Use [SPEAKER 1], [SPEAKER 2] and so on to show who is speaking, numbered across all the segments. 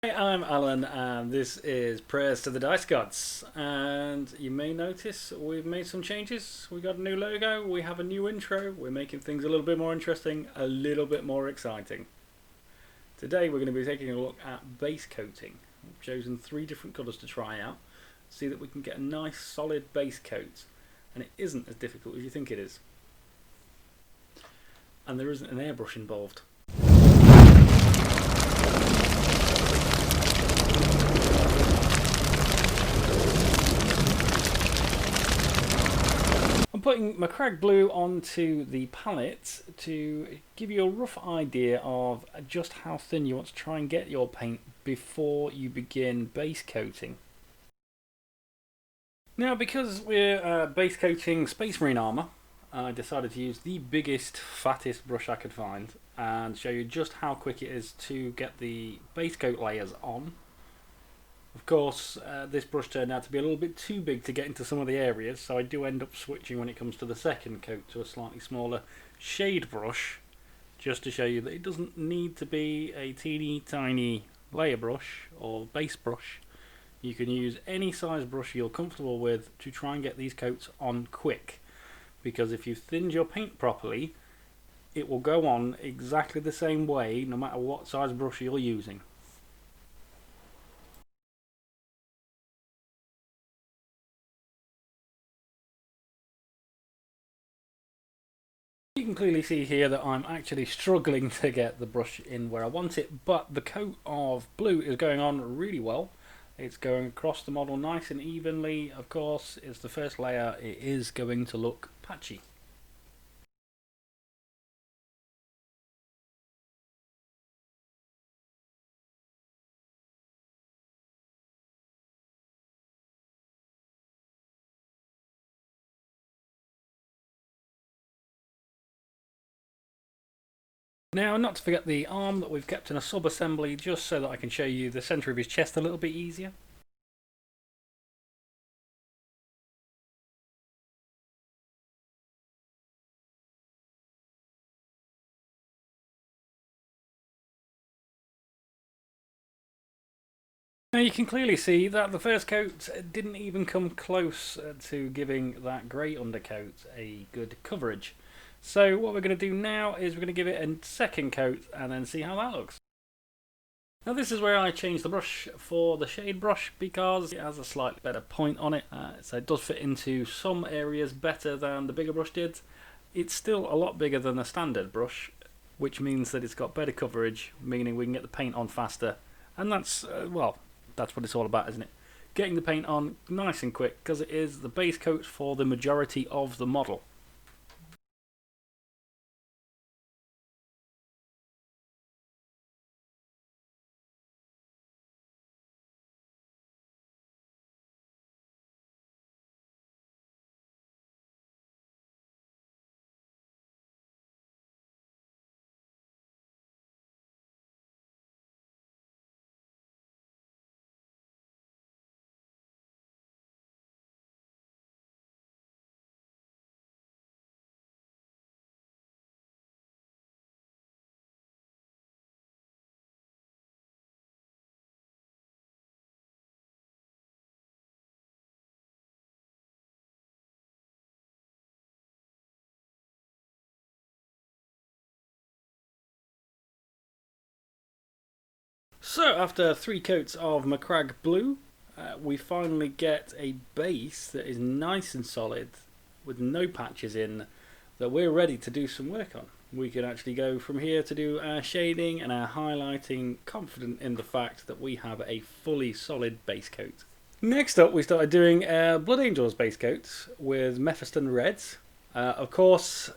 [SPEAKER 1] Hi, I'm Alan, and this is Prayers to the Dice Gods. And you may notice we've made some changes. We got a new logo, we have a new intro, we're making things a little bit more interesting, a little bit more exciting. Today we're going to be taking a look at base coating. We've chosen 3 different colours to try out, see that we can get a nice solid base coat, and it isn't as difficult as you think it is. And there isn't an airbrush involved. I'm putting Macragge Blue onto the palette to give you a rough idea of just how thin you want to try and get your paint before you begin base coating. Now, because we're base coating Space Marine armour, I decided to use the biggest, fattest brush I could find and show you just how quick it is to get the base coat layers on. Of course, this brush turned out to be a little bit too big to get into some of the areas, so I do end up switching when it comes to the second coat to a slightly smaller shade brush, just to show you that it doesn't need to be a teeny tiny layer brush or base brush. You can use any size brush you're comfortable with to try and get these coats on quick, because if you've thinned your paint properly, it will go on exactly the same way no matter what size brush you're using. You can clearly see here that I'm actually struggling to get the brush in where I want it, but the coat of blue is going on really well. It's going across the model nice and evenly. Of course, it's the first layer, it is going to look patchy. Now, not to forget the arm that we've kept in a sub-assembly just so that I can show you the centre of his chest a little bit easier. Now you can clearly see that the first coat didn't even come close to giving that grey undercoat a good coverage. So what we're going to do now is we're going to give it a second coat and then see how that looks. Now this is where I changed the brush for the shade brush because it has a slightly better point on it, so it does fit into some areas better than the bigger brush did. It's still a lot bigger than the standard brush, which means that it's got better coverage, meaning we can get the paint on faster, and that's, well, that's what it's all about, isn't it? Getting the paint on nice and quick because it is the base coat for the majority of the model. So after 3 coats of Macragge Blue, we finally get a base that is nice and solid with no patches in that we're ready to do some work on. We can actually go from here to do our shading and our highlighting, confident in the fact that we have a fully solid base coat. Next up, we started doing our Blood Angels base coat with Mephiston Reds. Of course,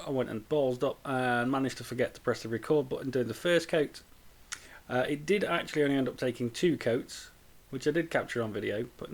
[SPEAKER 1] I went and ballsed up and managed to forget to press the record button during the first coat. It did actually only end up taking 2 coats, which I did capture on video, but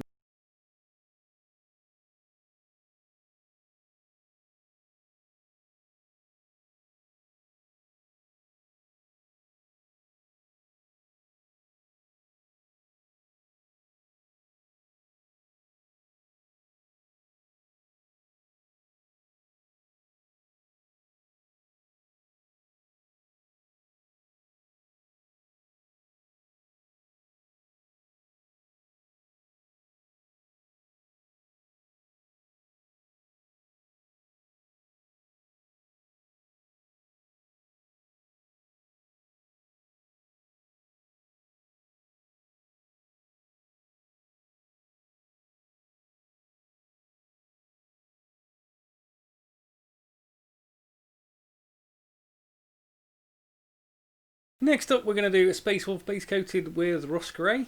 [SPEAKER 1] Next up, we're going to do a Space Wolf base coated with rust grey.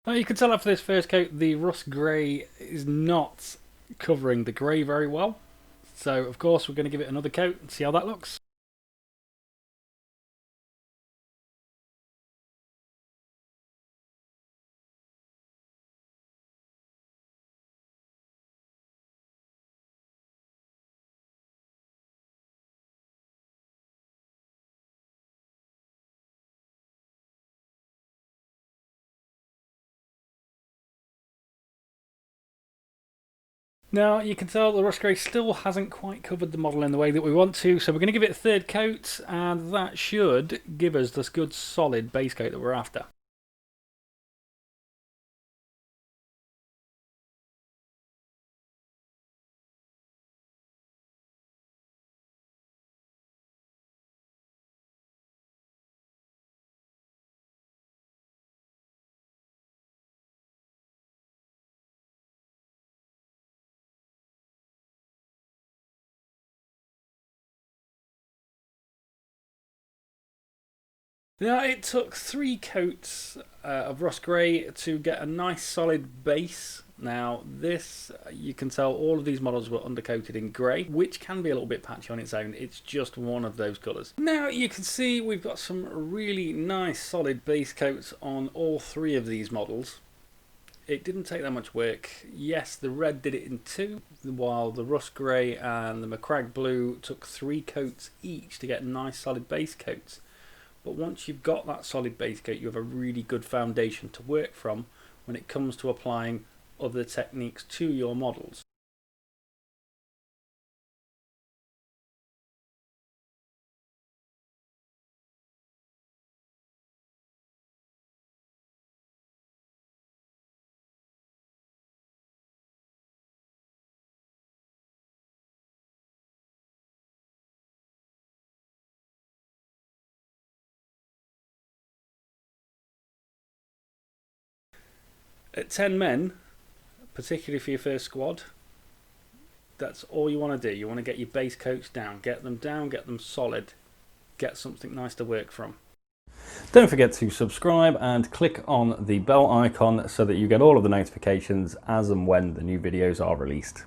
[SPEAKER 1] Now you can tell after this first coat, the rust grey is not covering the grey very well. So of course we're going to give it another coat and see how that looks. Now you can tell the rust grey still hasn't quite covered the model in the way that we want to, so we're going to give it a third coat, and that should give us this good solid base coat that we're after. Now it took 3 coats of rust grey to get a nice solid base. Now this, you can tell all of these models were undercoated in grey, which can be a little bit patchy on its own. It's just one of those colours. Now you can see we've got some really nice solid base coats on all 3 of these models. It didn't take that much work. Yes, the red did it in 2, while the rust grey and the McCrag blue took 3 coats each to get nice solid base coats. But once you've got that solid base coat, you have a really good foundation to work from when it comes to applying other techniques to your models. At 10 men, particularly for your first squad, that's all you want to do. You want to get your base coats down, get them solid, get something nice to work from. Don't forget to subscribe and click on the bell icon so that you get all of the notifications as and when the new videos are released.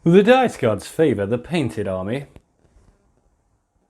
[SPEAKER 1] The Dice Gods favour the painted army,